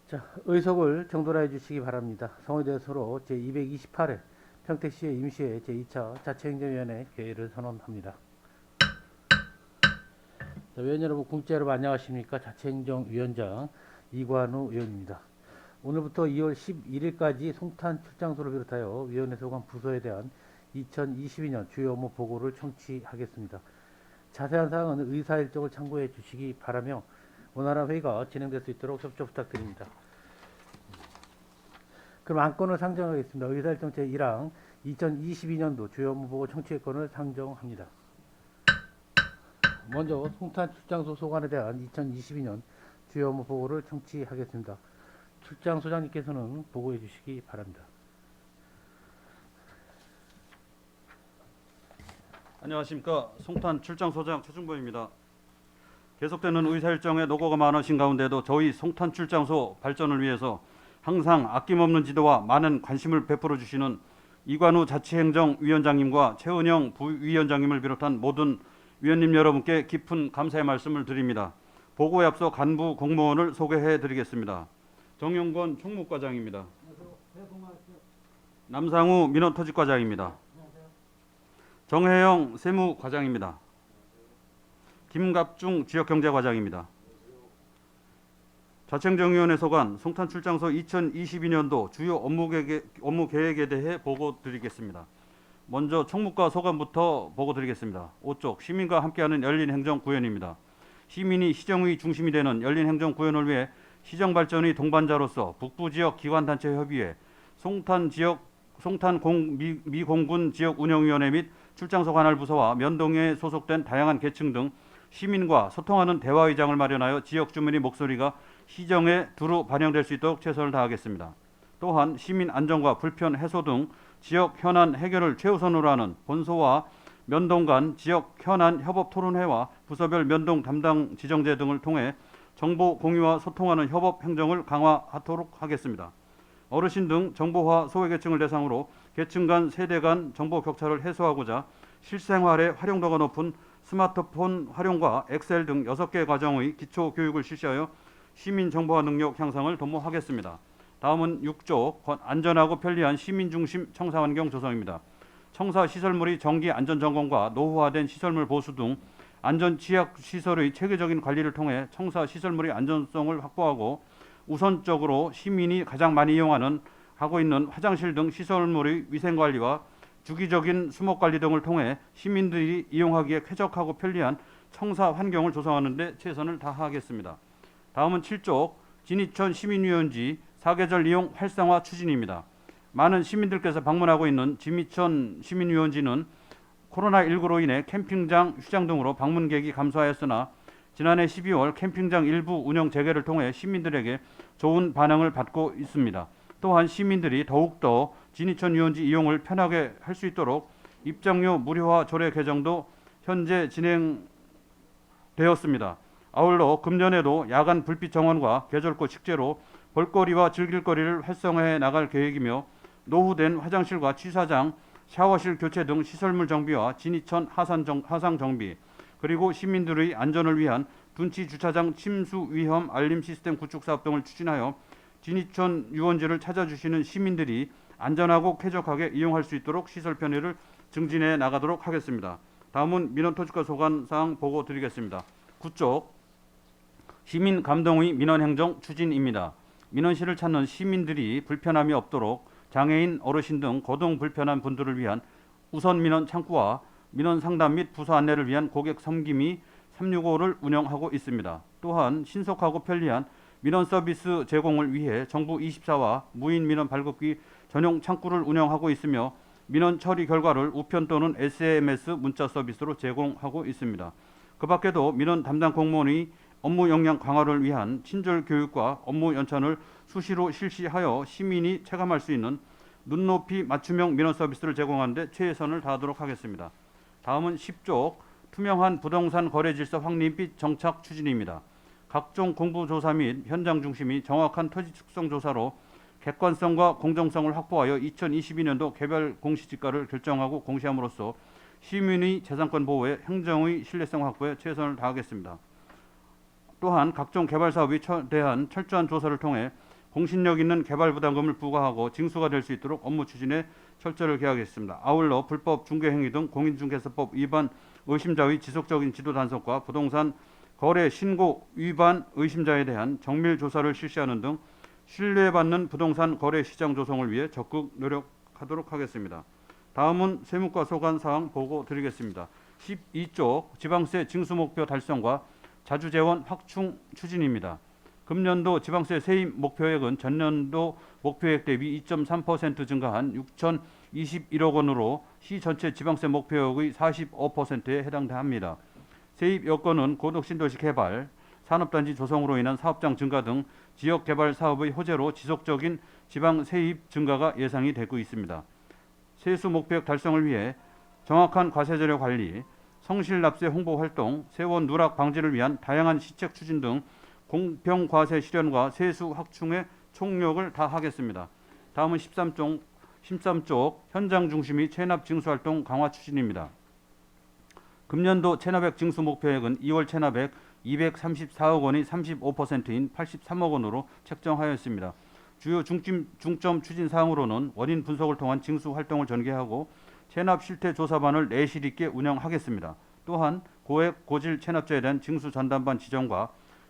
자, 의석을 정돈해 주시기 바랍니다. 성의대서로 제228회 평택시의 임시회 제2차 자치행정위원회 개회를 선언합니다. 자, 위원 여러분, 궁극자 여러분 안녕하십니까? 자치행정위원장 이관우 의원입니다. 오늘부터 2월 11일까지 송탄 출장소를 비롯하여 위원회 소관 부서에 대한 2022년 주요 업무 보고를 청취하겠습니다. 자세한 사항은 의사 일정을 참고해 주시기 바라며 원활한 회의가 진행될 수 있도록 협조 부탁드립니다. 그럼 안건을 상정하겠습니다. 의사일정 제1항 2022년도 주요 업무 보고 청취건을 상정합니다. 먼저 송탄 출장소 소관에 대한 2022년 주요 업무 보고를 청취하겠습니다. 출장소장님께서는 보고해 주시기 바랍니다. 안녕하십니까. 송탄 출장소장 최중보입니다. 계속되는 의사일정에 노고가 많으신 가운데도 저희 송탄 출장소 발전을 위해서 항상 아낌없는 지도와 많은 관심을 베풀어 주시는 이관우 자치행정위원장님과 최은영 부위원장님을 비롯한 모든 위원님 여러분께 깊은 감사의 말씀을 드립니다. 보고에 앞서 간부 공무원을 소개해 드리겠습니다. 정용권 총무과장입니다. 남상우 민원토지과장입니다. 정혜영 세무과장입니다. 김갑중 지역경제과장입니다. 자치행정위원회 소관 송탄 출장소 2022년도 주요 업무 계획에 대해 보고 드리겠습니다. 먼저 총무과 소관부터 보고 드리겠습니다. 5쪽 시민과 함께하는 열린행정구현입니다. 시민이 시정의 중심이 되는 열린행정구현을 위해 시정발전의 동반자로서 북부지역 기관단체 협의회, 송탄 미공군 지역운영위원회 및 출장소 관할 부서와 면동에 소속된 다양한 계층 등 시민과 소통하는 대화의장을 마련하여 지역 주민의 목소리가 시정에 두루 반영될 수 있도록 최선을 다하겠습니다. 또한 시민 안전과 불편 해소 등 지역 현안 해결을 최우선으로 하는 본소와 면동 간 지역 현안 협업 토론회와 부서별 면동 담당 지정제 등을 통해 정보 공유와 소통하는 협업 행정을 강화하도록 하겠습니다. 어르신 등 정보화 소외계층을 대상으로 계층 간 세대 간 정보 격차를 해소하고자 실생활에 활용도가 높은 스마트폰 활용과 엑셀 등 6개 과정의 기초 교육을 실시하여 시민 정보화 능력 향상을 도모하겠습니다. 다음은 6조 안전하고 편리한 시민 중심 청사 환경 조성입니다. 청사 시설물의 정기 안전 점검과 노후화된 시설물 보수 등 안전 취약 시설의 체계적인 관리를 통해 청사 시설물의 안전성을 확보하고 우선적으로 시민이 가장 많이 하고 있는 화장실 등 시설물의 위생 관리와 주기적인 수목 관리 등을 통해 시민들이 이용하기에 쾌적하고 편리한 청사 환경을 조성하는 데 최선을 다하겠습니다. 다음은 7쪽 진이천 시민유원지 사계절 이용 활성화 추진입니다. 많은 시민들께서 방문하고 있는 진이천 시민유원지는 코로나19로 인해 캠핑장, 휴장 등으로 방문객이 감소하였으나 지난해 12월 캠핑장 일부 운영 재개를 통해 시민들에게 좋은 반응을 받고 있습니다. 또한 시민들이 더욱더 진이천 유원지 이용을 편하게 할 수 있도록 입장료 무료화 조례 개정도 현재 진행되었습니다. 아울러 금년에도 야간 불빛 정원과 계절꽃 식재로 볼거리와 즐길거리를 활성화해 나갈 계획이며 노후된 화장실과 취사장, 샤워실 교체 등 시설물 정비와 진이천 하상 정비, 그리고 시민들의 안전을 위한 둔치 주차장 침수 위험 알림 시스템 구축 사업 등을 추진하여 진이천 유원지를 찾아주시는 시민들이 안전하고 쾌적하게 이용할 수 있도록 시설 편의를 증진해 나가도록 하겠습니다. 다음은 민원토지과 소관 사항 보고 드리겠습니다. 9쪽 시민 감동의 민원행정 추진입니다. 민원실을 찾는 시민들이 불편함이 없도록 장애인, 어르신 등 거동 불편한 분들을 위한 우선 민원 창구와 민원 상담 및 부서 안내를 위한 고객 섬김이 365를 운영하고 있습니다. 또한 신속하고 편리한 민원 서비스 제공을 위해 정부 24와 무인 민원 발급기 전용 창구를 운영하고 있으며 민원 처리 결과를 우편 또는 SMS 문자 서비스로 제공하고 있습니다. 그 밖에도 민원 담당 공무원의 업무 역량 강화를 위한 친절 교육과 업무 연찬을 수시로 실시하여 시민이 체감할 수 있는 눈높이 맞춤형 민원 서비스를 제공하는 데 최선을 다하도록 하겠습니다. 다음은 10쪽 투명한 부동산 거래 질서 확립 및 정착 추진입니다. 각종 공부조사 및 현장 중심의 정확한 토지 특성 조사로 객관성과 공정성을 확보하여 2022년도 개별 공시지가를 결정하고 공시함으로써 시민의 재산권 보호에 행정의 신뢰성 확보에 최선을 다하겠습니다. 또한 각종 개발 사업에 대한 철저한 조사를 통해 공신력 있는 개발 부담금을 부과하고 징수가 될 수 있도록 업무 추진에 철저를 기하겠습니다. 아울러 불법 중개 행위 등 공인중개사법 위반 의심자의 지속적인 지도 단속과 부동산 거래 신고 위반 의심자에 대한 정밀 조사를 실시하는 등 신뢰받는 부동산 거래 시장 조성을 위해 적극 노력하도록 하겠습니다. 다음은 세무과 소관 사항 보고 드리겠습니다. 12쪽 지방세 징수 목표 달성과 자주재원 확충 추진입니다. 금년도 지방세 세입 목표액은 전년도 목표액 대비 2.3% 증가한 6,021억 원으로 시 전체 지방세 목표액의 45%에 해당합니다. 세입 여건은 고덕신도시 개발, 산업단지 조성으로 인한 사업장 증가 등 지역개발 사업의 호재로 지속적인 지방 세입 증가가 예상이 되고 있습니다. 세수 목표액 달성을 위해 정확한 과세자료 관리, 성실납세 홍보 활동, 세원 누락 방지를 위한 다양한 시책 추진 등 공평 과세 실현과 세수 확충에 총력을 다하겠습니다. 다음은 13쪽 현장 중심의 체납 징수 활동 강화 추진입니다. 금년도 체납액 징수 목표액은 2월 체납액 234억 원이 35%인 83억 원으로 책정하였습니다. 주요 중점 추진 사항으로는 원인 분석을 통한 징수 활동을 전개하고 체납 실태 조사반을 내실 있게 운영하겠습니다. 또한 고액 고질 체납자에 대한 징수 전담반 지정과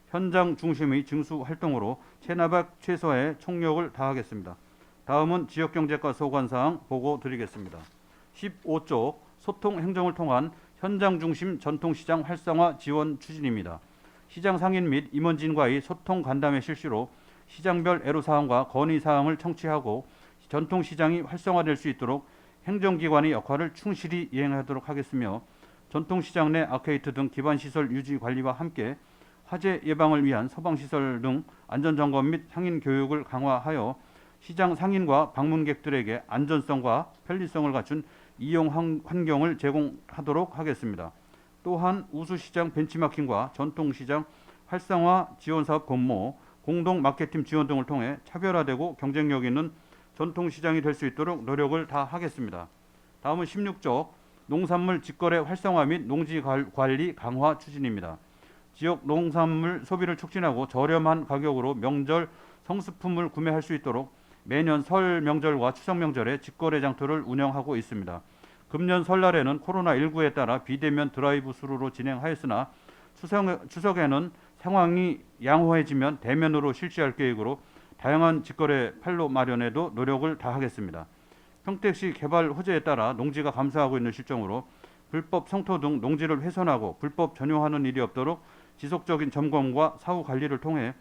현장 중심의 징수 활동으로 체납액 최소화에 총력을 다하겠습니다. 다음은 지역경제과 소관사항 보고 드리겠습니다. 15쪽 소통 행정을 통한 현장 중심 전통시장 활성화 지원 추진입니다. 시장 상인 및 임원진과의 소통 간담회 실시로 시장별 애로사항과 건의사항을 청취하고 전통시장이 활성화될 수 있도록 행정기관의 역할을 충실히 이행하도록 하겠으며 전통시장 내 아케이트 등 기반시설 유지 관리와 함께 화재 예방을 위한 소방시설 등 안전점검 및 상인 교육을 강화하여 시장 상인과 방문객들에게 안전성과 편리성을 갖춘 이용 환경을 제공하도록 하겠습니다. 또한 우수시장 벤치마킹과 전통시장 활성화 지원사업 공모, 공동 마케팅 지원 등을 통해 차별화되고 경쟁력 있는 전통시장이 될 수 있도록 노력을 다하겠습니다. 다음은 16쪽 농산물 직거래 활성화 및 농지 관리 강화 추진입니다. 지역 농산물 소비를 촉진하고 저렴한 가격으로 명절 성수품을 구매할 수 있도록 매년 설 명절과 추석 명절에 직거래 장터를 운영하고 있습니다. 금년 설날에는 코로나19에 따라 비대면 드라이브 스루로 진행하였으나 추석에는 상황이 양호해지면 대면으로 실시할 계획으로 다양한 직거래 판로 마련에도 노력을 다하겠습니다. 평택시 개발 호재에 따라 농지가 감소하고 있는 실정으로 불법 성토 등 농지를 훼손하고 불법 전용하는 일이 없도록 지속적인 점검과 사후 관리를 통해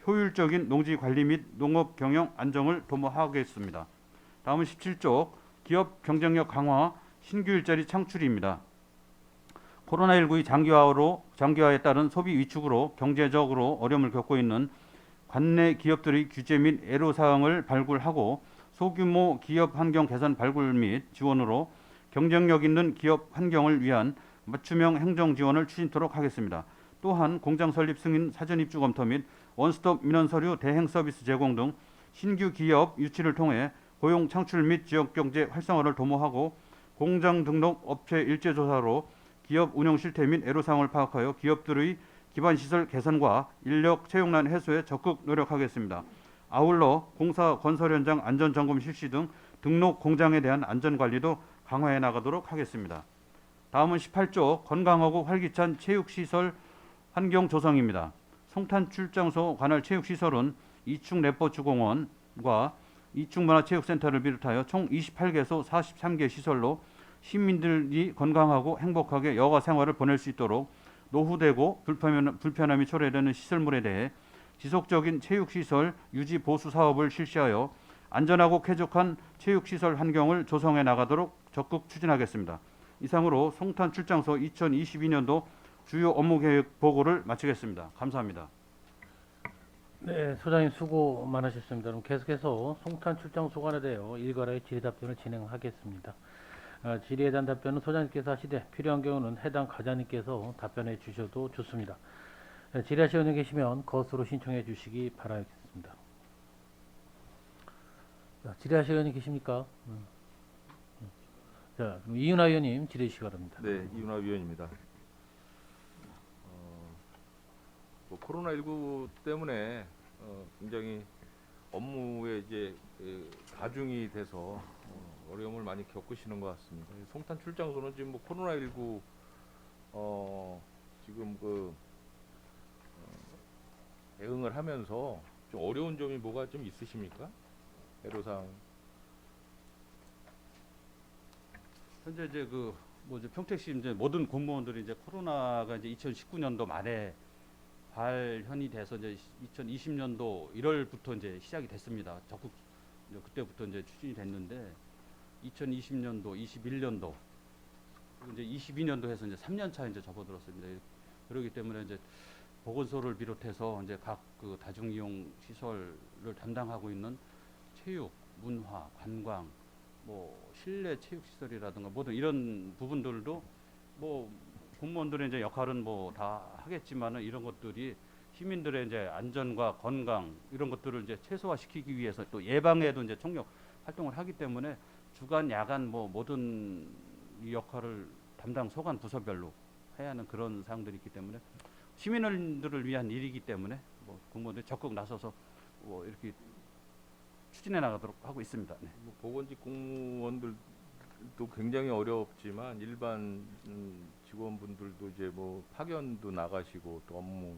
효율적인 농지 관리 및 농업 경영 안정을 도모하겠습니다. 다음은 17쪽 기업 경쟁력 강화 신규 일자리 창출입니다. 코로나19의 장기화에 따른 소비 위축으로 경제적으로 어려움을 겪고 있는 관내 기업들의 규제 및 애로사항을 발굴하고 소규모 기업 환경 개선 발굴 및 지원으로 경쟁력 있는 기업 환경을 위한 맞춤형 행정 지원을 추진토록 하겠습니다. 또한 공장 설립 승인 사전 입주 검토 및 원스톱 민원 서류 대행 서비스 제공 등 신규 기업 유치를 통해 고용 창출 및 지역 경제 활성화를 도모하고 공장 등록 업체 일제 조사로 기업 운영 실태 및 애로사항을 파악하여 기업들의 기반 시설 개선과 인력 채용난 해소에 적극 노력하겠습니다. 아울러 공사 건설 현장 안전 점검 실시 등 등록 공장에 대한 안전 관리도 강화해 나가도록 하겠습니다. 다음은 18조 건강하고 활기찬 체육시설 환경 조성입니다. 송탄 출장소 관할 체육시설은 2충 랩버주공원과 2충 문화체육센터를 비롯하여 총 28개소 43개 시설로 시민들이 건강하고 행복하게 여가 생활을 보낼 수 있도록 노후되고 불편함이 초래되는 시설물에 대해 지속적인 체육시설 유지 보수 사업을 실시하여 안전하고 쾌적한 체육시설 환경을 조성해 나가도록 적극 추진하겠습니다. 이상으로 송탄 출장소 2022년도 주요 업무 계획 보고를 마치겠습니다. 감사합니다. 네, 소장님 수고 많으셨습니다. 그럼 계속해서 송탄 출장 소관에 대하여 일괄의 질의 답변을 진행하겠습니다. 질의에 대한 답변은 소장님께서 하시되 필요한 경우는 해당 과장님께서 답변해 주셔도 좋습니다. 질의하실 의원 계시면 거수로 신청해 주시기 바라겠습니다. 자, 질의하실 의원이 계십니까? 자, 그럼 이윤하 의원님 질의해 주시기 바랍니다. 네, 이윤하 위원입니다. 코로나19 때문에 굉장히 업무에 이제 가중이 돼서 어려움을 많이 겪으시는 것 같습니다. 송탄 출장소는 지금 뭐 코로나19 지금 대응을 하면서 좀 어려운 점이 뭐가 좀 있으십니까? 애로사항. 현재 이제 이제 평택시 이제 모든 공무원들이 이제 코로나가 이제 2019년도 말에 발현이 돼서 이제 2020년도 1월부터 이제 시작이 됐습니다. 적극 이제 그때부터 이제 추진이 됐는데 2020년도, 21년도 이제 22년도 해서 이제 3년 차 이제 접어들었습니다. 그렇기 때문에 이제 보건소를 비롯해서 이제 각 그 다중이용 시설을 담당하고 있는 체육, 문화, 관광, 뭐 실내 체육 시설이라든가 모든 이런 부분들도 뭐 공무원들의 이제 역할은 뭐 다 하겠지만은 이런 것들이 시민들의 이제 안전과 건강 이런 것들을 이제 최소화시키기 위해서 또 예방에도 이제 총력 활동을 하기 때문에 주간, 야간 뭐 모든 이 역할을 담당 소관 부서별로 해야 하는 그런 사항들이 있기 때문에 시민들을 위한 일이기 때문에 뭐 공무원들이 적극 나서서 뭐 이렇게 추진해 나가도록 하고 있습니다. 네. 뭐 보건직 공무원들도 굉장히 어렵지만 일반 직원분들도 이제 뭐 파견도 나가시고 또 업무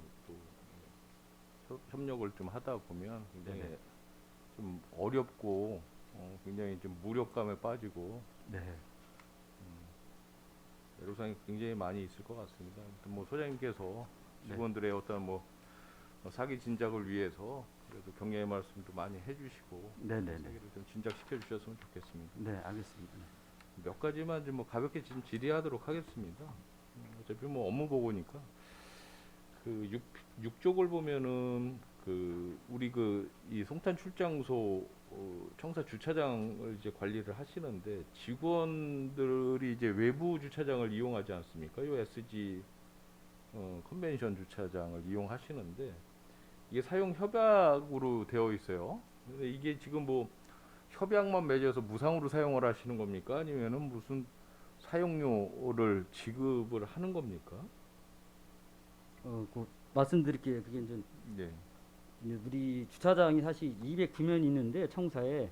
또 협력을 좀 하다 보면 굉장히 네네. 좀 어렵고 굉장히 좀 무력감에 빠지고 네. 애로사항이 굉장히 많이 있을 것 같습니다. 아무튼 뭐 소장님께서 네. 직원들의 어떤 뭐 사기 진작을 위해서 그래도 격려의 말씀도 많이 해주시고 네네네. 사기를 좀 진작시켜 주셨으면 좋겠습니다. 네, 알겠습니다. 네. 몇 가지만 좀 뭐 가볍게 지금 질의하도록 하겠습니다. 어차피 뭐 업무 보고니까 그 6쪽을 보면은 그 우리 그 이 송탄 출장소 청사 주차장을 이제 관리를 하시는데 직원들이 이제 외부 주차장을 이용하지 않습니까? 요 SG 컨벤션 주차장을 이용하시는데 이게 사용 협약으로 되어 있어요. 근데 이게 지금 뭐 협약만 맺어서 무상으로 사용을 하시는 겁니까? 아니면은 무슨 사용료를 지급을 하는 겁니까? 말씀드릴게요. 그게 이제 네. 우리 주차장이 사실 209면 있는데 청사에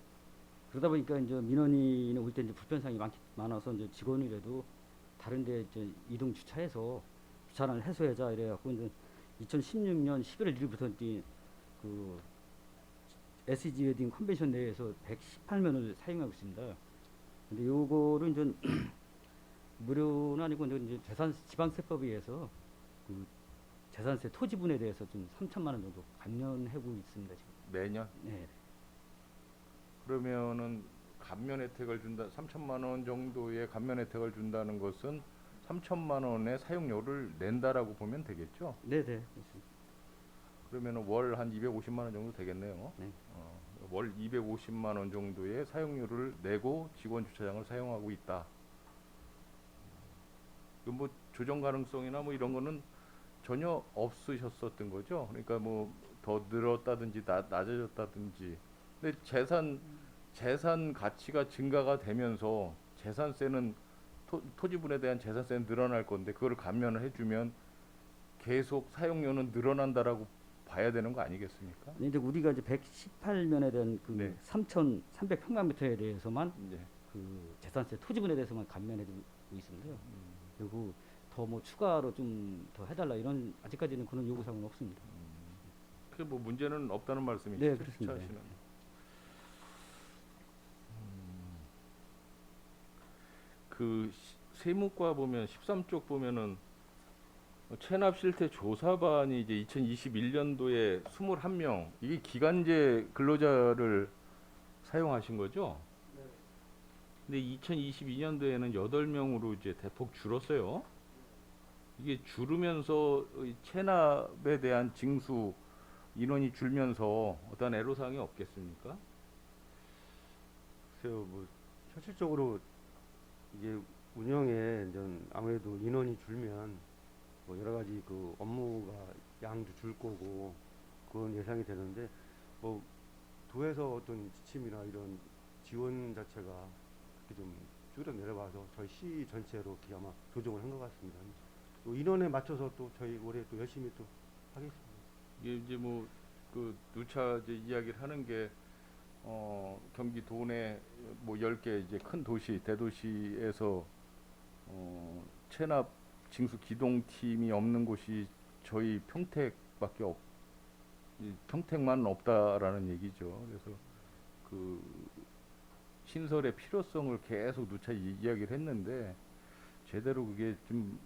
그러다 보니까 이제 민원이 올 때 이제 불편사항이 많아서 이제 직원이라도 다른데 이제 이동 주차해서 주차를 해소하자 이래갖고 이제 2016년 11월 1일부터 이제 그 SG 웨딩 컨벤션 내에서 118면을 사용하고 있습니다. 근데 요거를 이제 무료는 아니고 이제 지방세법에 의해서 그 재산세 토지분에 대해서 좀 3천만 원 정도 감면하고 있습니다 지금. 매년? 네. 그러면은 감면 혜택을 준다 3천만 원 정도의 감면 혜택을 준다는 것은 3천만 원의 사용료를 낸다라고 보면 되겠죠? 네네. 그렇습니다. 그러면은 월 한 250만 원 정도 되겠네요. 네. 월 250만 원 정도의 사용료를 내고 직원 주차장을 사용하고 있다. 그 뭐 조정 가능성이나 뭐 이런 거는 전혀 없으셨었던 거죠. 그러니까 뭐 더 늘었다든지 낮아졌다든지. 근데 재산 가치가 증가가 되면서 재산세는 토지분에 대한 재산세는 늘어날 건데 그거를 감면을 해주면 계속 사용료는 늘어난다라고 봐야 되는 거 아니겠습니까? 근데 이제 우리가 이제 118면에 대한 그 네. 3,300평방미터에 대해서만 네. 그 재산세 토지분에 대해서만 감면해주고 있습니다. 그리고 더 뭐 추가로 좀 더 해달라 이런 아직까지는 그런 요구사항은 없습니다. 그 뭐 문제는 없다는 말씀이시죠? 네, 그렇습니다. 주차하시는. 그 세무과 보면 13쪽 보면은 체납 실태 조사반이 이제 2021년도에 21명 이게 기간제 근로자를 사용하신 거죠? 네. 근데 2022년도에는 8명으로 이제 대폭 줄었어요. 이게 줄으면서 이 체납에 대한 징수 인원이 줄면서 어떤 애로사항이 없겠습니까? 글쎄요, 뭐 현실적으로 이게 운영에 이제 아무래도 인원이 줄면 뭐 여러 가지 그 업무가 양도 줄 거고 그건 예상이 되는데 뭐 도에서 어떤 지침이나 이런 지원 자체가 그렇게 좀 줄여 내려와서 저희 시 전체로 이렇게 아마 조정을 한 것 같습니다. 또 인원에 맞춰서 또 저희 올해 또 열심히 또 하겠습니다. 이게 이제 뭐 그 누차 이제 이야기를 하는 게 경기 도내 뭐 10개 이제 큰 도시 대도시에서 체납 징수 기동팀이 없는 곳이 저희 평택밖에 이 평택만 없다라는 얘기죠. 그래서 그 신설의 필요성을 계속 누차 이야기를 했는데 제대로 그게 좀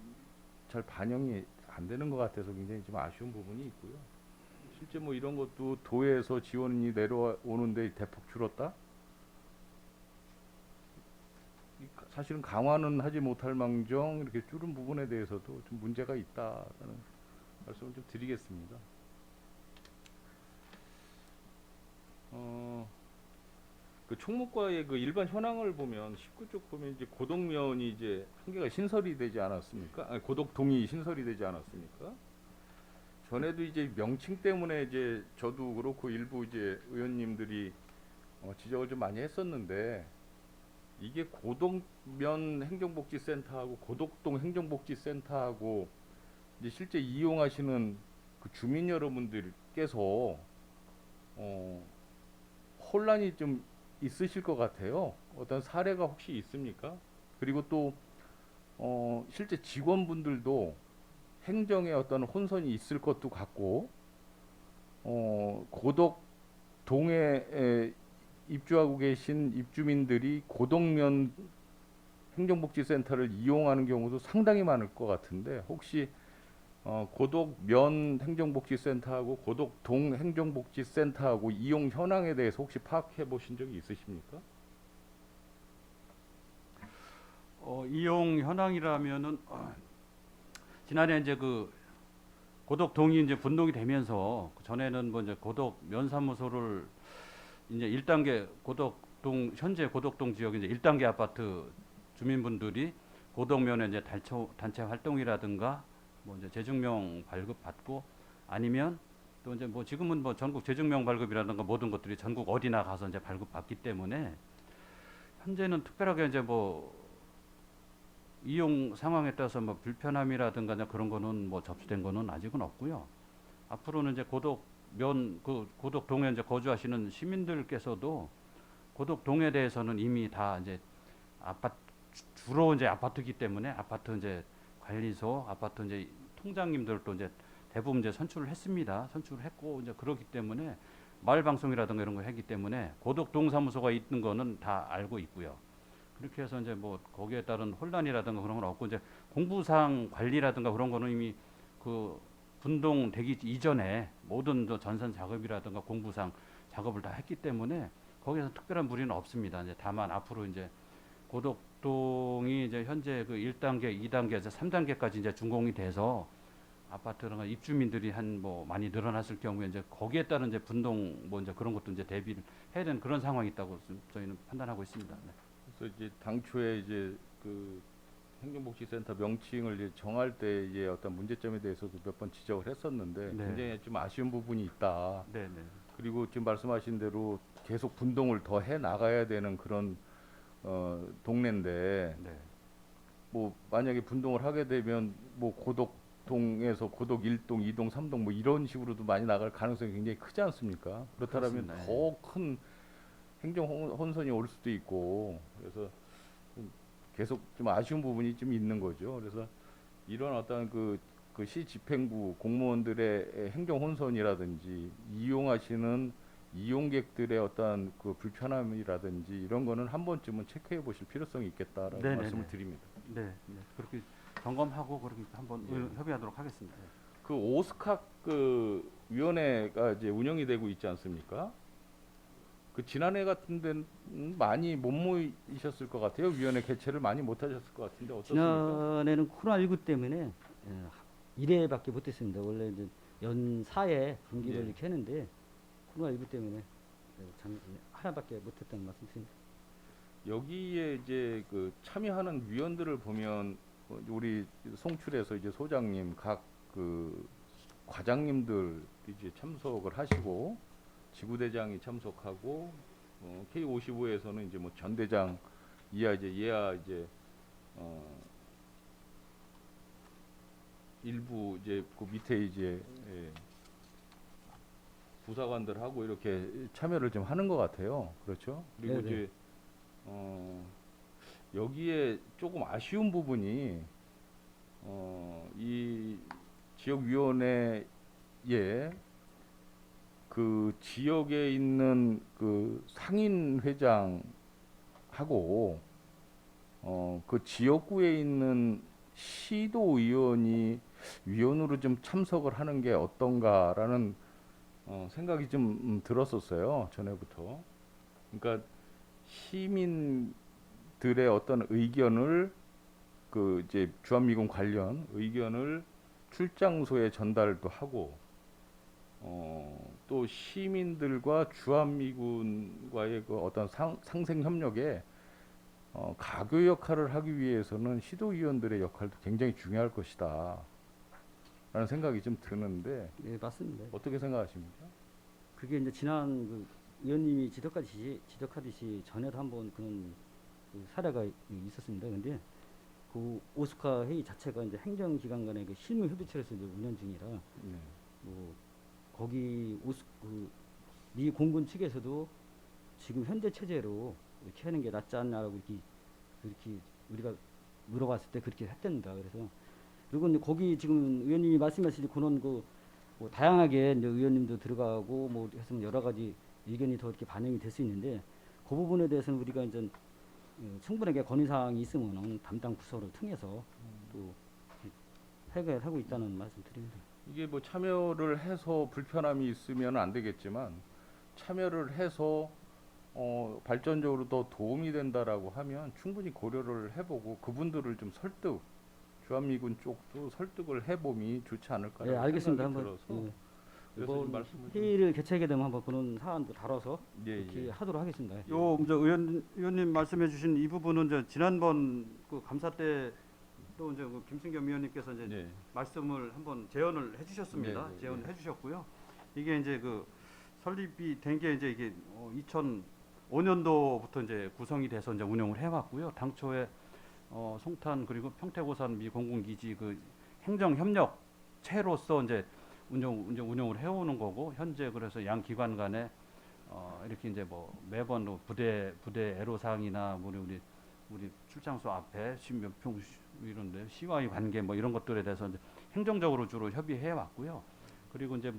잘 반영이 안 되는 것 같아서 굉장히 좀 아쉬운 부분이 있고요. 실제 뭐 이런 것도 도에서 지원이 내려오는데 대폭 줄었다? 사실은 강화는 하지 못할 망정 이렇게 줄은 부분에 대해서도 좀 문제가 있다라는 말씀을 좀 드리겠습니다. 그 총무과의 그 일반 현황을 보면 19쪽 보면 이제 고덕면이 이제 한 개가 신설이 되지 않았습니까? 아니, 고덕동이 신설이 되지 않았습니까? 전에도 이제 명칭 때문에 이제 저도 그렇고 일부 이제 의원님들이 지적을 좀 많이 했었는데 이게 고덕면 행정복지센터하고 고덕동 행정복지센터하고 이제 실제 이용하시는 그 주민 여러분들께서 혼란이 좀 있으실 것 같아요. 어떤 사례가 혹시 있습니까? 그리고 또 실제 직원분들도 행정에 어떤 혼선이 있을 것도 같고 고덕동에 입주하고 계신 입주민들이 고덕면 행정복지센터를 이용하는 경우도 상당히 많을 것 같은데 혹시 고덕면 행정복지센터하고 고덕동 행정복지센터하고 이용 현황에 대해서 혹시 파악해 보신 적이 있으십니까? 이용 현황이라면은 지난해 이제 그 고덕동이 이제 분동이 되면서 그 전에는 뭐 이제 고덕 면사무소를 이제 1단계 고덕동 현재 고덕동 지역 이제 1단계 아파트 주민분들이 고덕면에 이제 단체 활동이라든가 뭐 이제 재증명 발급 받고 아니면 또 이제 뭐 지금은 뭐 전국 재증명 발급이라든가 모든 것들이 전국 어디나 가서 이제 발급 받기 때문에 현재는 특별하게 이제 뭐 이용 상황에 따라서 뭐 불편함이라든가 이제 그런 거는 뭐 접수된 거는 아직은 없고요. 앞으로는 이제 고덕동에 이제 거주하시는 시민들께서도 고덕동에 대해서는 이미 다 이제 주로 이제 아파트이기 때문에 아파트 이제 관리소, 아파트 이제 통장님들도 이제 대부분 이제 선출을 했습니다. 선출을 했고 이제 그렇기 때문에 마을 방송이라든가 이런 걸 했기 때문에 고덕동 사무소가 있는 거는 다 알고 있고요. 그렇게 해서 이제 뭐 거기에 따른 혼란이라든가 그런 건 없고 이제 공부상 관리라든가 그런 거는 이미 그 분동되기 이전에 모든 전산 작업이라든가 공부상 작업을 다 했기 때문에 거기서 특별한 무리는 없습니다. 이제 다만 앞으로 이제 고덕동이 이제 현재 그 1단계, 2단계에서 3단계까지 이제 준공이 돼서 아파트나 입주민들이 한 뭐 많이 늘어났을 경우에 이제 거기에 따른 이제 분동 뭐 이제 그런 것도 이제 대비를 해야 되는 그런 상황이 있다고 저희는 판단하고 있습니다. 네. 그래서 이제 당초에 이제 그 행정복지센터 명칭을 이제 정할 때 이제 어떤 문제점에 대해서도 몇 번 지적을 했었는데 네. 굉장히 좀 아쉬운 부분이 있다. 네, 네. 그리고 지금 말씀하신 대로 계속 분동을 더 해 나가야 되는 그런 동네인데 네. 뭐 만약에 분동을 하게 되면 뭐 고덕동에서 고덕 1동, 2동, 3동 뭐 이런 식으로도 많이 나갈 가능성이 굉장히 크지 않습니까? 그렇다면 그렇습니다. 더 큰 행정 혼선이 올 수도 있고 그래서 좀 계속 좀 아쉬운 부분이 좀 있는 거죠. 그래서 이런 어떤 그 시 집행부 공무원들의 행정 혼선이라든지 이용하시는 이용객들의 어떤 그 불편함이라든지 이런 거는 한 번쯤은 체크해 보실 필요성이 있겠다라는 네네네. 말씀을 드립니다. 네, 네. 그렇게 점검하고 그렇게 한번 예. 협의하도록 하겠습니다. 네. 그 오스카 그 위원회가 이제 운영이 되고 있지 않습니까? 그 지난해 같은 데는 많이 못 모이셨을 것 같아요. 위원회 개최를 많이 못 하셨을 것 같은데 어떻습니까? 지난해는 코로나19 때문에 1회밖에 못했습니다. 원래 이제 연 4회 분기를 예. 이렇게 했는데 코로나19 때문에 하나밖에 못했다는 말씀드립니다. 여기에 이제 그 참여하는 위원들을 보면 우리 송출에서 이제 소장님 각 그 과장님들 이제 참석을 하시고 지구대장이 참석하고 K55에서는 이제 뭐 전대장 이하 이제 일부 이제 그 밑에 이제 부사관들하고 이렇게 참여를 좀 하는 것 같아요. 그렇죠? 그리고 네네. 이제 여기에 조금 아쉬운 부분이 이 지역위원회에 그 지역에 있는 그 상인 회장하고 그 지역구에 있는 시도의원이 위원으로 좀 참석을 하는 게 어떤가라는 생각이 좀 들었었어요. 전에부터. 그러니까 시민들의 어떤 의견을 그 이제 주한미군 관련 의견을 출장소에 전달도 하고 또 시민들과 주한미군과의 그 어떤 상생 협력에 가교 역할을 하기 위해서는 시도위원들의 역할도 굉장히 중요할 것이다 라는 생각이 좀 드는데 네, 맞습니다. 어떻게 생각하십니까? 그게 이제 지난 그 의원님이 지적하듯이 전에도 한번 그런 그 사례가 있었습니다. 근데 그 오스카 회의 자체가 이제 행정기관 간의 그 실무 협의체에서 이제 운영 중이라 네. 뭐 거기 미 공군 측에서도 지금 현재 체제로 이렇게 하는 게 낫지 않냐라고 그렇게 우리가 물어봤을 때 그렇게 했답니다. 그래서 그리고 이제 거기 지금 의원님이 말씀하신 그런 뭐 다양하게 이제 의원님도 들어가고 뭐 해서 여러 가지 의견이 더 이렇게 반영이 될 수 있는데 그 부분에 대해서는 우리가 이제 충분하게 건의 사항이 있으면은 담당 부서를 통해서 또 해결하고 있다는 말씀드립니다. 이게 뭐 참여를 해서 불편함이 있으면 안 되겠지만 참여를 해서 발전적으로 더 도움이 된다라고 하면 충분히 고려를 해보고 그분들을 좀 주한미군 쪽도 설득을 해봄이 좋지 않을까라는 네, 알겠습니다. 생각이 한번 들어서 그래서 이번 좀 말씀을 좀 회의를 개최하게 되면 한번 그런 사안도 다뤄서 예, 이렇게 예. 하도록 하겠습니다. 요 이제 의원님 말씀해주신 이 부분은 이제 지난번 그 감사 때 또 이제 그 김승겸 의원님께서 이제 네. 말씀을 한번 제언을 해주셨습니다. 네, 네, 제언을 네. 해주셨고요. 이게 이제 그 설립이 된 게 이제 이게 2005년도부터 이제 구성이 돼서 이제 운영을 해왔고요. 당초에 송탄 그리고 평택오산 미 공군기지 그 행정협력체로서 이제 운영을 해오는 거고 현재 그래서 양 기관 간에 이렇게 이제 뭐 매번 뭐 부대 애로사항이나 뭐 우리 출장소 앞에 몇평 이런데 시와의 관계 뭐 이런 것들에 대해서 이제 행정적으로 주로 협의해 왔고요. 그리고 이제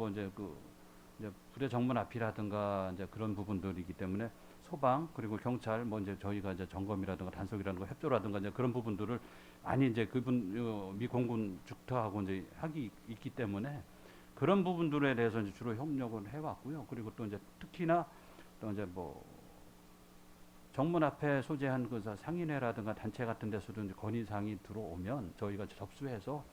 이제 부대 정문 앞이라든가 이제 그런 부분들이기 때문에 소방 그리고 경찰 뭐 이제 저희가 이제 점검이라든가 단속이라든가 협조라든가 이제 그런 부분들을 많이 이제 미 공군 주터하고 이제 하기 있기 때문에 그런 부분들에 대해서 이제 주로 협력을 해왔고요. 그리고 또 이제 특히나 또 이제 뭐 정문 앞에 소재한 그 상인회라든가 단체 같은 데서도 이제 건의사항이 들어오면 저희가 접수해서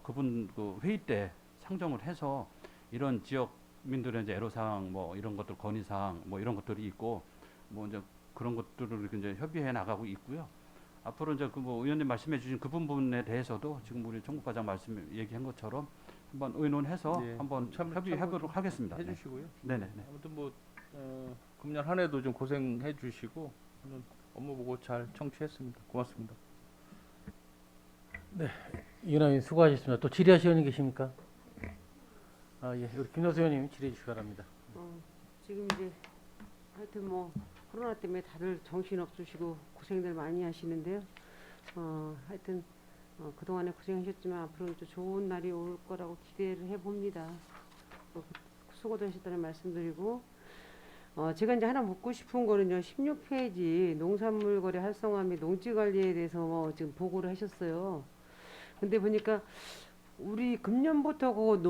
그분 그 회의 때 상정을 해서 이런 지역민들의 이제 애로사항 뭐 이런 것들 건의사항 뭐 이런 것들이 있고 뭐 이제 그런 것들을 이제 협의해 나가고 있고요. 앞으로 이제 그 뭐 의원님 말씀해주신 그 부분에 대해서도 지금 우리 총국과장 얘기한 것처럼 한번 의논해서 네, 한번 참 협의해보도록 하겠습니다. 해주시고요. 네네. 아무튼 뭐 금년 한 해도 좀 고생해 주시고 오늘 업무 보고 잘 청취했습니다. 고맙습니다. 이은하님 수고하셨습니다. 또 질의하실 의원님 계십니까? 예, 우리 김노수 의원님 질의해 주시기 바랍니다. 지금 이제 하여튼 뭐 코로나 때문에 다들 정신 없으시고 고생들 많이 하시는데요. 하여튼 그동안에 고생하셨지만 앞으로는 또 좋은 날이 올 거라고 기대를 해봅니다. 수고들 하셨다는 말씀드리고 제가 이제 하나 묻고 싶은 거는요. 16페이지 농산물 거래 활성화 및 농지 관리에 대해서 뭐 지금 보고를 하셨어요. 근데 보니까 우리 금년부터 그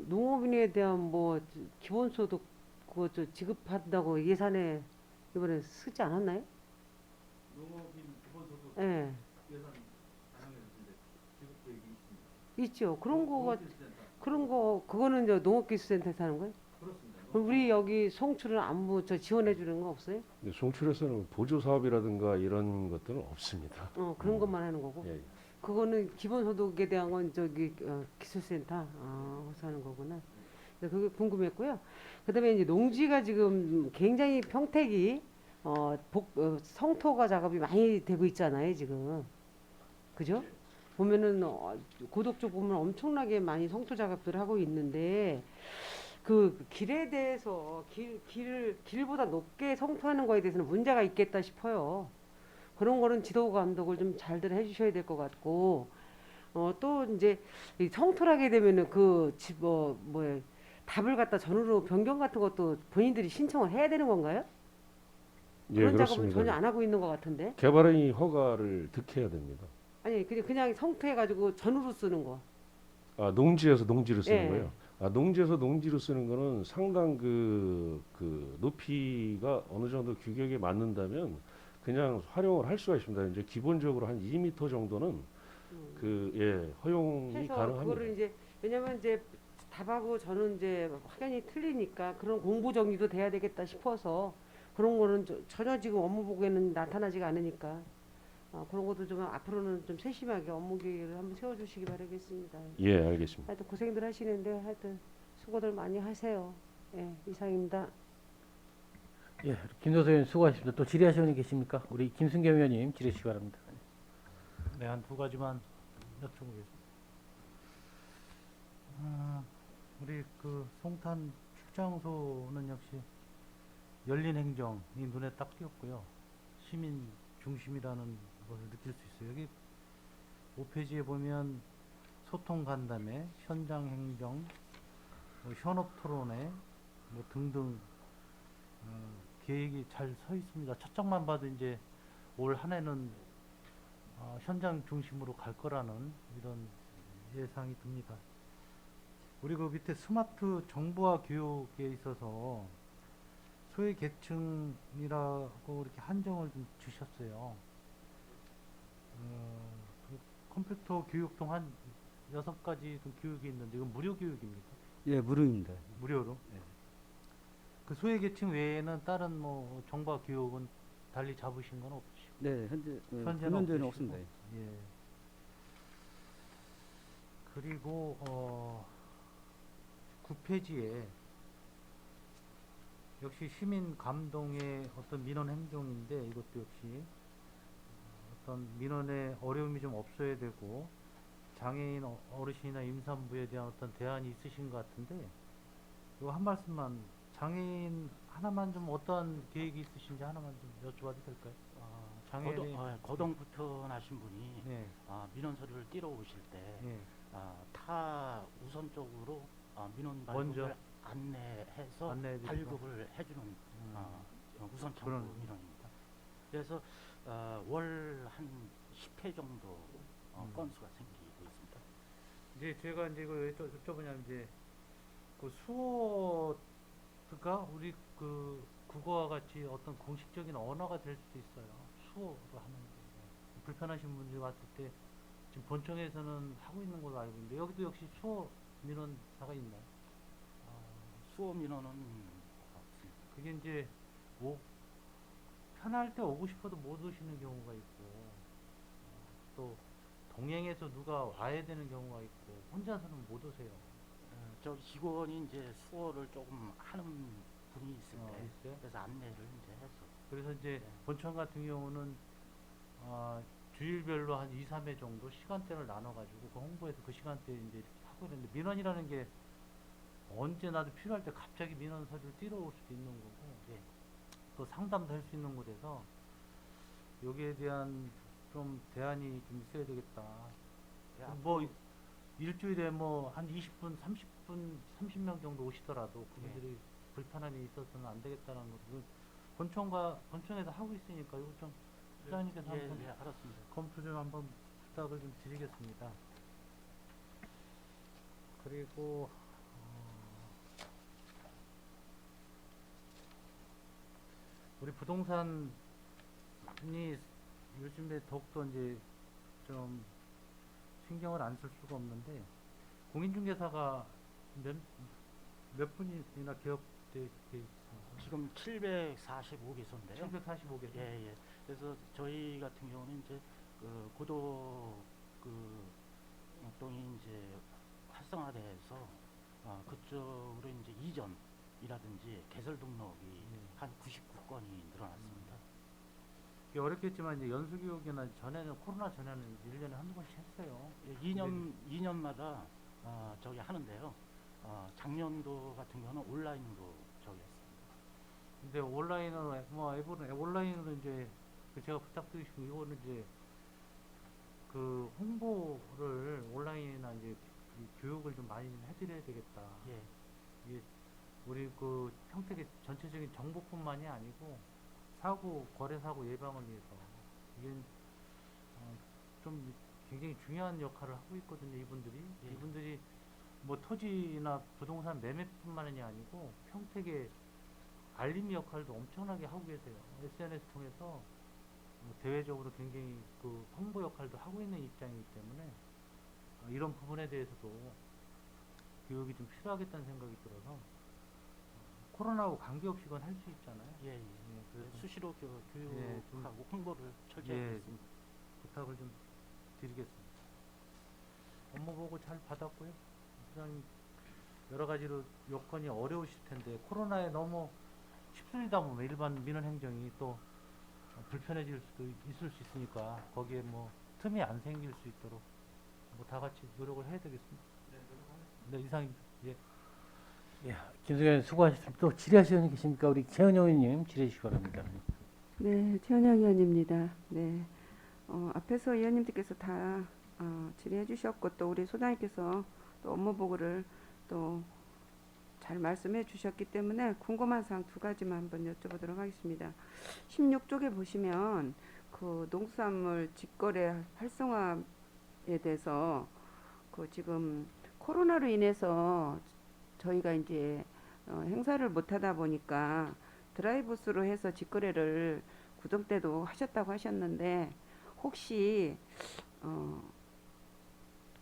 농업인에 대한 뭐 기본소득 그거 저 지급한다고 예산에 이번에 쓰지 않았나요? 농업인 기본소득 예. 예산 반영했는데 지급 계획이 있습니다. 있죠. 그런 거 그거는 저 농업기술센터에서 하는 거예요? 그렇습니다. 그럼 우리 여기 송출은 안부 저 지원해 주는 거 없어요? 네, 송출에서는 보조 사업이라든가 이런 것들은 없습니다. 그런 것만 하는 거고. 예, 예. 그거는 기본소득에 대한 건 저기 기술센터 거기서 하는 거구나. 그래서 그게 궁금했고요. 그다음에 이제 농지가 지금 굉장히 평택이 성토가 작업이 많이 되고 있잖아요 지금. 그죠? 보면은 고덕 쪽 보면 엄청나게 많이 성토 작업들을 하고 있는데 그 길에 대해서 길보다 높게 성토하는 거에 대해서는 문제가 있겠다 싶어요. 그런 거는 지도 감독을 좀 잘들 해주셔야 될 것 같고, 또 이제 이 성토하게 되면은 뭐야 답을 갖다 전후로 변경 같은 것도 본인들이 신청을 해야 되는 건가요? 예, 그런 작업은 그렇습니다. 전혀 안 하고 있는 것 같은데. 개발인이 허가를 득해야 됩니다. 아니 그냥 성토해가지고 전후로 쓰는 거. 아, 농지에서 농지를 쓰는 예. 거예요. 아, 농지에서 농지를 쓰는 거는 상당 그 높이가 어느 정도 규격에 맞는다면 그냥 활용을 할 수가 있습니다. 이제 기본적으로 한 2m 정도는 허용이 해서 가능합니다. 그거를 이제 왜냐면 이제 답하고 저는 이제 확연히 틀리니까 그런 공부 정리도 돼야 되겠다 싶어서 그런 거는 전혀 지금 업무 보고에는 나타나지가 않으니까 그런 것도 좀 앞으로는 좀 세심하게 업무 계획을 한번 세워주시기 바라겠습니다. 예, 알겠습니다. 하여튼 고생들 하시는데 하여튼 수고들 많이 하세요. 예, 이상입니다. 예, 김도서 의원 수고하셨습니다. 또 질의하시는 분 계십니까? 우리 김승겸 의원님 질의하시기 바랍니다. 네, 한 두 가지만 여쭤보겠습니다. 우리 그 송탄 출장소는 역시 열린 행정이 눈에 딱 띄었고요. 시민 중심이라는 것을 느낄 수 있어요. 여기 5페이지에 보면 소통 간담회, 현장 행정, 뭐 현업 토론회 뭐 등등 계획이 잘 서 있습니다. 첫 장만 봐도 이제 올 한 해는 현장 중심으로 갈 거라는 이런 예상이 듭니다. 우리 그 밑에 스마트 정보화 교육에 있어서 소외 계층이라고 이렇게 한정을 좀 주셨어요. 그 컴퓨터 교육통 한 6가지 좀 교육이 있는데 이건 무료 교육입니까? 예, 무료입니다. 무료로? 네. 그 소외 계층 외에는 다른 뭐 정보화 교육은 달리 잡으신 건 없으시고? 네, 현재 현재는 현재는 없으시고. 없습니다. 예. 그리고 9페이지에 역시 시민 감동의 어떤 민원 행정인데 이것도 역시 어떤 민원에 어려움이 좀 없어야 되고 장애인 어르신이나 임산부에 대한 어떤 대안이 있으신 것 같은데 이거 한 말씀만 장애인 하나만 좀 어떠한 계획이 있으신지 하나만 좀 여쭤봐도 될까요? 장애인 고동 불편하신 분이 네, 민원 서류를 띄러 오실 때 네. 타 우선적으로 민원 먼저 발급을 안내해서 안내해드리고. 발급을 해주는 우선 청구 그런. 민원입니다. 그래서 월 한 10회 정도 건수가 생기고 있습니다. 이제 제가 이제 그 여쭤보냐면 이제 그 수어가 우리 그 국어와 같이 어떤 공식적인 언어가 될 수도 있어요. 수어로 하는데 불편하신 분들이 왔을 때 지금 본청에서는 하고 있는 걸로 알고 있는데 여기도 역시 수어 민원사가 있나요? 수어 민원은 없습니다. 그게 이제 편할 때 오고 싶어도 못 오시는 경우가 있고 또 동행해서 누가 와야 되는 경우가 있고 혼자서는 못 오세요. 저 직원이 이제 수어를 조금 하는 분이 있을 때 있어요? 그래서 안내를 이제 해서 그래서 이제 네. 본청 같은 경우는 주일별로 한 2, 3회 정도 시간대를 나눠가지고 그 홍보해서 그 시간대에 이제 이렇게 하고 있는데 민원이라는 게 언제 나도 필요할 때 갑자기 민원 서류를 띄러 올 수도 있는 거고 예. 또 상담도 할 수 있는 곳에서 여기에 대한 좀 대안이 좀 있어야 되겠다. 뭐 일주일에 뭐 한 20분, 30분, 30명 정도 오시더라도 그분들이 불편함이 있어서는 안 되겠다는 것을 본청에서 하고 있으니까 이거 좀 부장님께서 예, 한번 예, 알았습니다. 검토 좀 한번 부탁을 좀 드리겠습니다. 그리고 우리 부동산이 요즘에 더욱더 이제 좀 신경을 안 쓸 수가 없는데 공인중개사가 몇 분이나 개업돼 있습니까? 지금 745개소인데요. 745개. 예, 예. 그래서 저희 같은 경우는 이제 그 고도 활동이 이제 활성화돼서 그쪽으로 이제 이전이라든지 개설 등록이 한 99건이 늘어났습니다. 이게 어렵겠지만 이제 연수교육이나 전에는 코로나 전에는 1년에 한두 번씩 했어요. 예, 2년마다 저기 하는데요. 작년도 같은 경우는 온라인으로 저기 했습니다. 근데 온라인으로 뭐 앱은 온라인으로 이제 그 제가 부탁드리고 이거는 이제 그 홍보를 온라인이나 이제 이 교육을 좀 많이 좀 해드려야 되겠다. 예, 이게 우리 그 평택의 전체적인 정보뿐만이 아니고 사고 거래 사고 예방을 위해서 이게 좀 굉장히 중요한 역할을 하고 있거든요. 이분들이 예. 이분들이 뭐 토지나 부동산 매매뿐만이 아니고 평택의 알림 역할도 엄청나게 하고 계세요. SNS 통해서 대외적으로 굉장히 그 홍보 역할도 하고 있는 입장이기 때문에 이런 부분에 대해서도 교육이 좀 필요하겠다는 생각이 들어서 코로나하고 관계없이 이건 할 수 있잖아요. 예, 예. 예, 그래서 수시로 예, 좀- 교육하고 홍보를 철저히 예, 했습니다. 좀 부탁을 좀 드리겠습니다. 업무 보고 잘 받았고요. 부장님 여러 가지로 여건이 어려우실 텐데 코로나에 너무 휩쓸리다 보면 일반 민원 행정이 또 불편해질 수도 있을 수 있으니까 거기에 뭐 틈이 안 생길 수 있도록 뭐 다 같이 노력을 해야 되겠습니다. 네, 이상입니다. 예. 예, 김수현 수고하셨습니다. 또 질의하시는 분 계십니까? 우리 최은영 의원님 질의해 주시기 바랍니다. 네, 최은영 의원입니다. 네, 앞에서 의원님들께서 다 질의해 주셨고 또 우리 소장님께서 또 업무 보고를 또 잘 말씀해 주셨기 때문에 궁금한 사항 두 가지만 한번 여쭤보도록 하겠습니다. 16쪽에 보시면 그 농수산물 직거래 활성화에 대해서 그 지금 코로나로 인해서 저희가 이제 행사를 못 하다 보니까 드라이브스루 해서 직거래를 구정 때도 하셨다고 하셨는데 혹시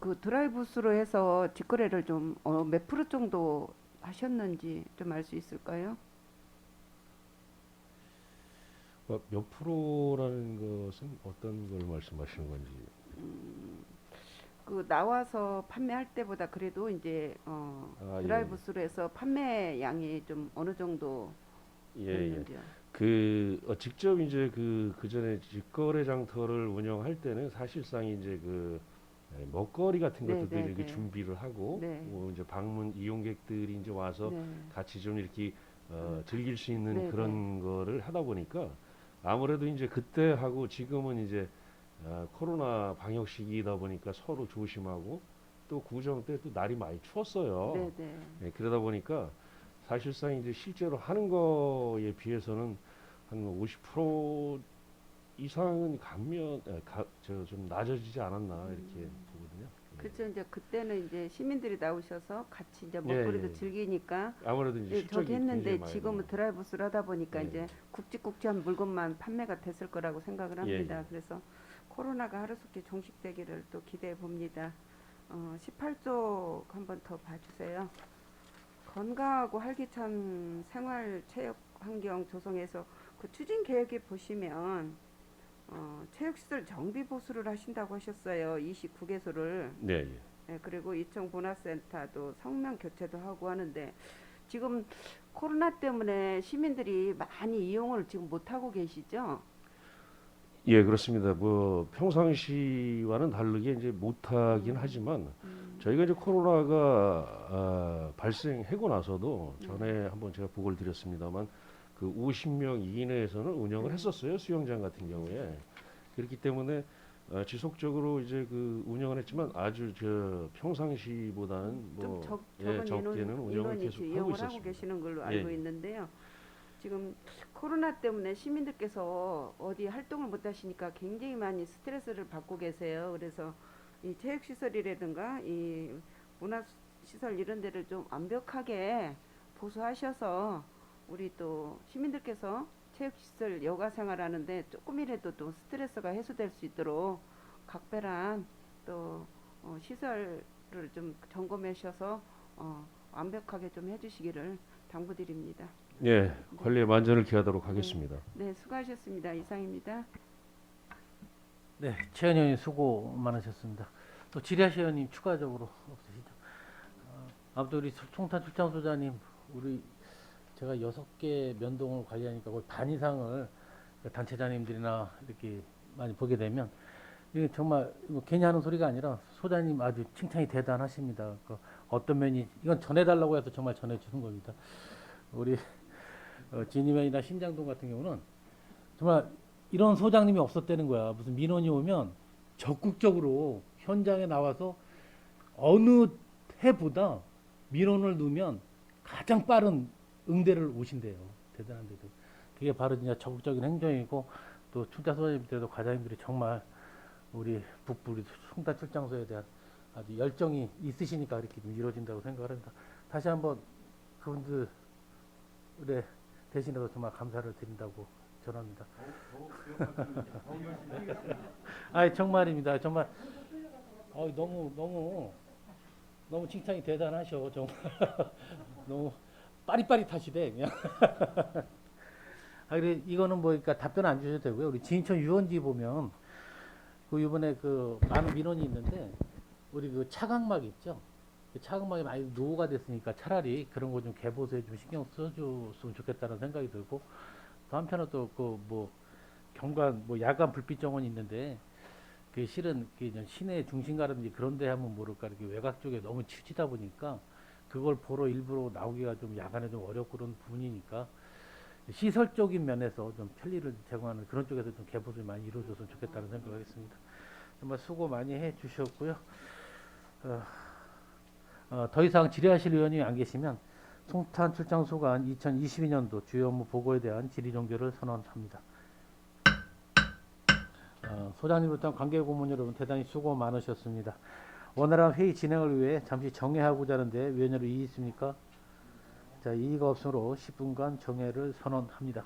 그 드라이브스루 해서 직거래를 좀 몇 프로 정도 하셨는지 좀 알 수 있을까요? 몇 프로라는 것은 어떤 걸 말씀하시는 건지. 그 나와서 판매할 때보다 그래도 이제 아, 드라이브스루에서 판매량이 좀 어느 정도 예, 예. 됐는지요? 직접 이제 그 전에 직거래 장터를 운영할 때는 사실상 이제 그 먹거리 같은 네, 것들도 네, 이렇게 네. 준비를 하고 네. 뭐 이제 방문 이용객들이 이제 와서 네. 같이 좀 이렇게 즐길 수 있는 네, 그런 거를 하다 보니까 아무래도 이제 그때 하고 지금은 이제 코로나 방역 시기이다 보니까 서로 조심하고 또 구정 때 또 날이 많이 추웠어요. 네, 네. 예, 그러다 보니까 사실상 이제 실제로 하는 거에 비해서는 한 50% 이상은 좀 낮아지지 않았나 이렇게 보거든요. 예. 그렇죠. 이제 그때는 이제 시민들이 나오셔서 같이 이제 예, 먹거리도 예. 즐기니까 아무래도 이제 예, 실적이 저기 했는데 굉장히 많이 지금은 나와요. 드라이브스루 하다 보니까 예. 이제 굵직굵직한 물건만 판매가 됐을 거라고 생각을 합니다. 예. 그래서 코로나가 하루속히 종식되기를 또 기대해 봅니다. 18쪽 한번 더 봐주세요. 건강하고 활기찬 생활 체육 환경 조성해서 그 추진 계획에 보시면 체육시설 정비 보수를 하신다고 하셨어요. 29개소를. 네, 예. 네, 그리고 이청 문화센터도 성명 교체도 하고 하는데 지금 코로나 때문에 시민들이 많이 이용을 지금 못 하고 계시죠? 예, 그렇습니다. 뭐 평상시와는 다르게 이제 못하긴 하지만 저희가 이제 코로나가 발생하고 나서도 전에 한번 제가 보고를 드렸습니다만 그 50명 이내에서는 운영을 했었어요. 수영장 같은 경우에. 그렇기 때문에 지속적으로 이제 그 운영을 했지만 아주 평상시보다는 뭐 좀 적은 적게는 운영을 인원이 계속 하고 이용을 하고 있었습니다. 계시는 걸로 예, 알고 예. 있는데요. 지금 코로나 때문에 시민들께서 어디 활동을 못 하시니까 굉장히 많이 스트레스를 받고 계세요. 그래서 이 체육시설이라든가 이 문화시설 이런 데를 좀 완벽하게 보수하셔서 우리 또 시민들께서 체육시설 여가 생활하는데 조금이라도 또 스트레스가 해소될 수 있도록 각별한 또 시설을 좀 점검하셔서 완벽하게 좀 해주시기를 당부드립니다. 예, 관리에 만전을 기하도록 하겠습니다. 네, 수고하셨습니다. 이상입니다. 네, 최은영 의원님 수고 많으셨습니다. 또 질의하실 의원님 추가적으로 없으시죠? 아무튼 우리 송탄 출장소장님, 제가 6개 면동을 관리하니까 거의 반 이상을 단체장님들이나 이렇게 많이 보게 되면 이게 정말 이거 괜히 하는 소리가 아니라 소장님 아주 칭찬이 대단하십니다. 그 어떤 면이 이건 전해달라고 해서 정말 전해주는 겁니다. 우리 진이면이나 신장동 같은 경우는 정말 이런 소장님이 없었다는 거야. 무슨 민원이 오면 적극적으로 현장에 나와서 어느 해보다 민원을 넣으면 가장 빠른 응대를 오신대요. 대단한데도. 그게 바로 진짜 적극적인 행정이고 또 출자 소장님들도 과장님들이 정말 우리 북부 우리 송탄 출장소에 대한 아주 열정이 있으시니까 이렇게 좀 이루어진다고 생각을 합니다. 다시 한번 그분들의 대신해서 정말 감사를 드린다고 전합니다. 아 정말입니다. 정말 너무 칭찬이 대단하셔. 정말 너무 빠릿빠릿하시대 그냥. 그래 이거는 뭐 그러니까 답변 안 주셔도 되고요. 우리 진천 유원지 보면 그 이번에 그 많은 민원이 있는데 우리 그 차각막 있죠. 그 차각막이 많이 노후가 됐으니까 차라리 그런 거 좀 개보수에 좀 신경 써줬으면 좋겠다는 생각이 들고 또 한편으로 또 그 뭐 경관 뭐 야간 불빛 정원이 있는데 그 실은 그 시내 중심가라든지 그런 데 하면 모를까 이렇게 외곽 쪽에 너무 치우치다 보니까 그걸 보러 일부러 나오기가 좀 야간에 좀 어렵고 그런 부분이니까 시설적인 면에서 좀 편리를 제공하는 그런 쪽에서 좀 개보수를 많이 이루어졌으면 좋겠다는 생각하겠습니다. 정말 수고 많이 해 주셨고요. 더 이상 질의하실 의원이 안 계시면 송탄 출장소관 2022년도 주요 업무 보고에 대한 질의 종결을 선언합니다. 소장님부터 관계 고문 여러분 대단히 수고 많으셨습니다. 원활한 회의 진행을 위해 잠시 정회하고자 하는데 위원님 이의 있습니까? 자, 이의가 없으므로 10분간 정회를 선언합니다.